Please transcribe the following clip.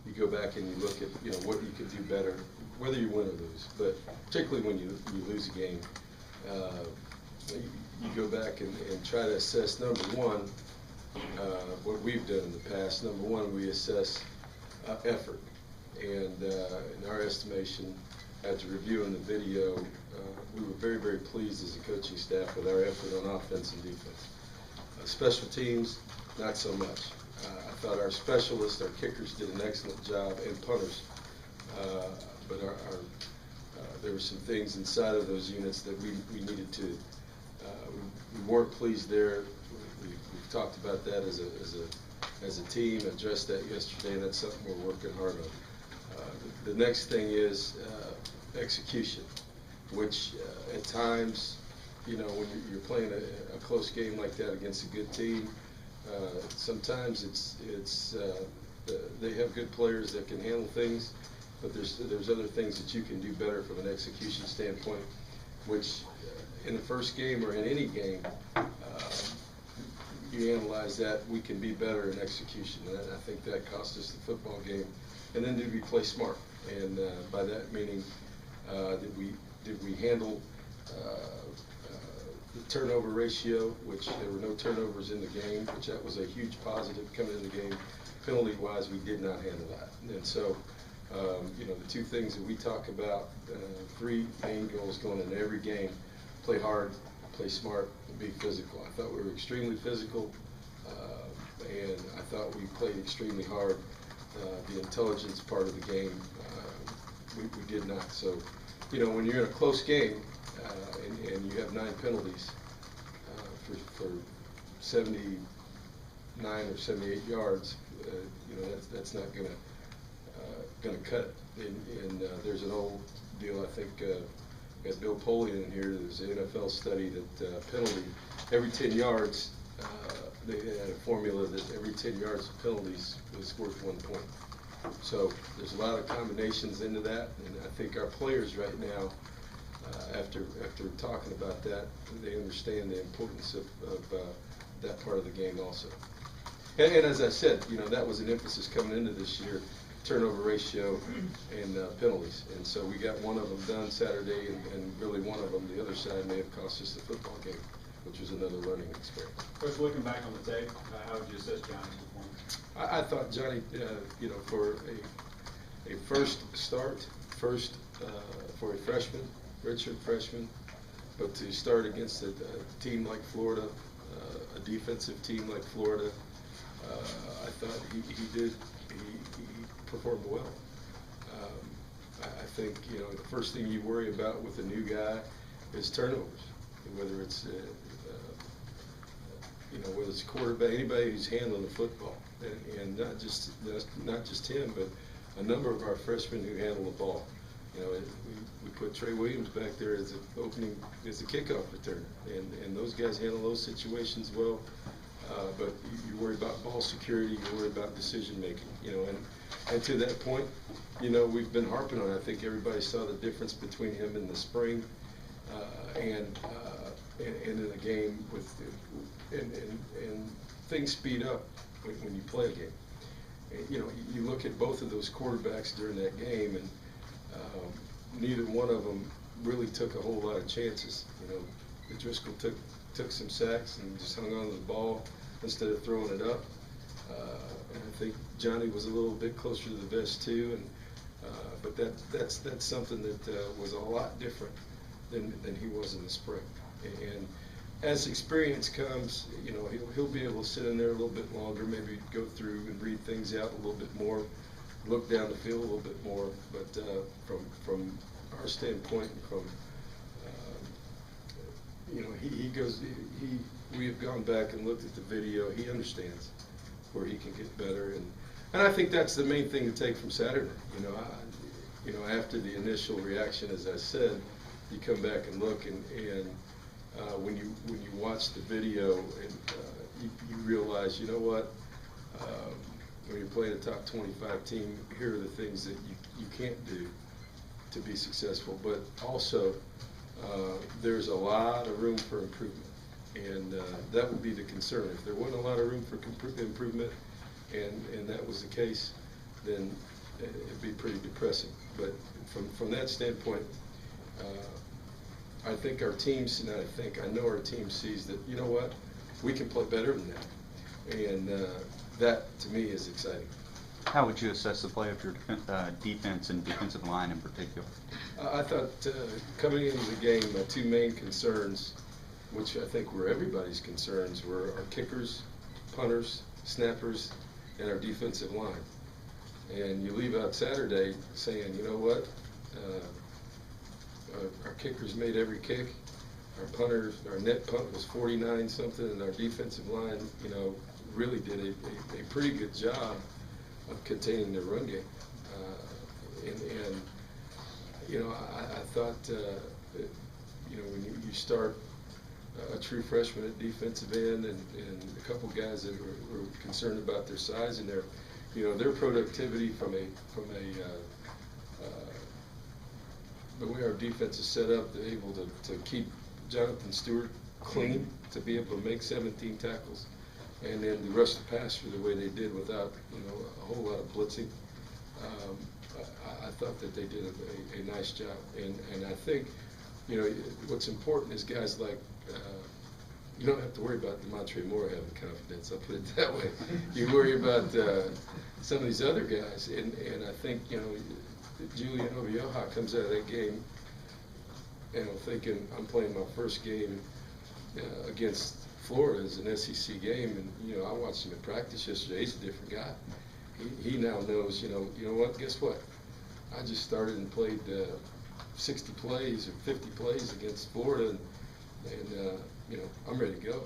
you go back and you look at, you know, what you could do better, whether you win or lose. But particularly when you lose a game, you go back and try to assess, number one, what we've done in the past. Number one, we assess effort. And in our estimation, after reviewing the video, we were very, very pleased as a coaching staff with our effort on offense and defense. Special teams, not so much. I thought our specialists, our kickers, did an excellent job, and punters. But there were some things inside of those units that we needed to. We weren't pleased there. We've talked about that as a team, addressed that yesterday, and that's something we're working hard on. The next thing is execution, which at times, you know, when you're playing a close game like that against a good team, sometimes they have good players that can handle things, but there's other things that you can do better from an execution standpoint, which in the first game or in any game, you analyze that we can be better in execution, and I think that cost us the football game. And then did we play smart? And by that meaning, did we handle the turnover ratio, which there were no turnovers in the game, which that was a huge positive coming in the game. Penalty-wise, we did not handle that. And so, you know, the two things that we talk about, three main goals going into every game: play hard, play smart, and be physical. I thought we were extremely physical, and I thought we played extremely hard. The intelligence part of the game, we did not. So, you know, when you're in a close game and you have 9 penalties for 79 or 78 yards, you know, that's not gonna cut it. And there's an old deal, I think, got Bill Polian in here. There's an NFL study that penalty every 10 yards. They had a formula that every 10 yards of penalties was worth 1 point. So there's a lot of combinations into that, and I think our players right now, after talking about that, they understand the importance of that part of the game also. And as I said, you know, that was an emphasis coming into this year: turnover ratio and penalties. And so we got one of them done Saturday, and really one of them, the other side, may have cost us the football game, which was another learning experience. Coach, looking back on the tape, how would you assess Johnny's performance? I thought Johnny, you know, for a first start, for a freshman, redshirt freshman, but to start against a team like Florida, a defensive team like Florida, I thought he performed well. I think, you know, the first thing you worry about with a new guy is turnovers, whether it's you know, whether it's a quarterback, anybody who's handling the football, and not just him, but a number of our freshmen who handle the ball. You know, we put Trey Williams back there as a kickoff returner, and those guys handle those situations well. But you worry about ball security, you worry about decision making. You know, and to that point, you know, we've been harping on. I think everybody saw the difference between him in the spring and in the game and things speed up when you play a game. And, you know, you look at both of those quarterbacks during that game, and neither one of them really took a whole lot of chances. You know, Driscoll took some sacks and just hung on to the ball instead of throwing it up. And I think Johnny was a little bit closer to the vest too. And but that's something that was a lot different than he was in the spring. And as experience comes, you know, he'll be able to sit in there a little bit longer, maybe go through and read things out a little bit more, look down the field a little bit more. But from our standpoint, and from you know, we have gone back and looked at the video. He understands where he can get better, and I think that's the main thing to take from Saturday. You know, after the initial reaction, as I said, you come back and look, and when you watch the video, and you realize, you know what, when you're playing a top 25 team, here are the things that you can't do to be successful. But also, there's a lot of room for improvement, and that would be the concern. If there wasn't a lot of room for improvement, and that was the case, then it'd be pretty depressing. But from that standpoint, I think our teams, I know our team sees that, you know what, we can play better than that. And that, to me, is exciting. How would you assess the play of your defense and defensive line in particular? I thought coming into the game, my two main concerns, which I think were everybody's concerns, were our kickers, punters, snappers, and our defensive line. And you leave out Saturday saying, you know what, our kickers made every kick, our punters, our net punt was 49 something, and our defensive line, really did a pretty good job of containing their run game. I thought, when you start a true freshman at defensive end and a couple guys that were concerned about their size and their productivity from the way our defense is set up, they're able to keep Jonathan Stewart clean, to be able to make 17 tackles, and then the rush the passer the way they did without a whole lot of blitzing. I thought that they did a nice job, and I think what's important is guys like you don't have to worry about Demontre Moore having confidence. I'll put it that way. You worry about some of these other guys, and I think Julian Ovieja comes out of that game, thinking I'm playing my first game against Florida as an SEC game, and I watched him in practice yesterday. He's a different guy. He now knows, you know what? Guess what? I just started and played 60 plays or 50 plays against Florida, and I'm ready to go.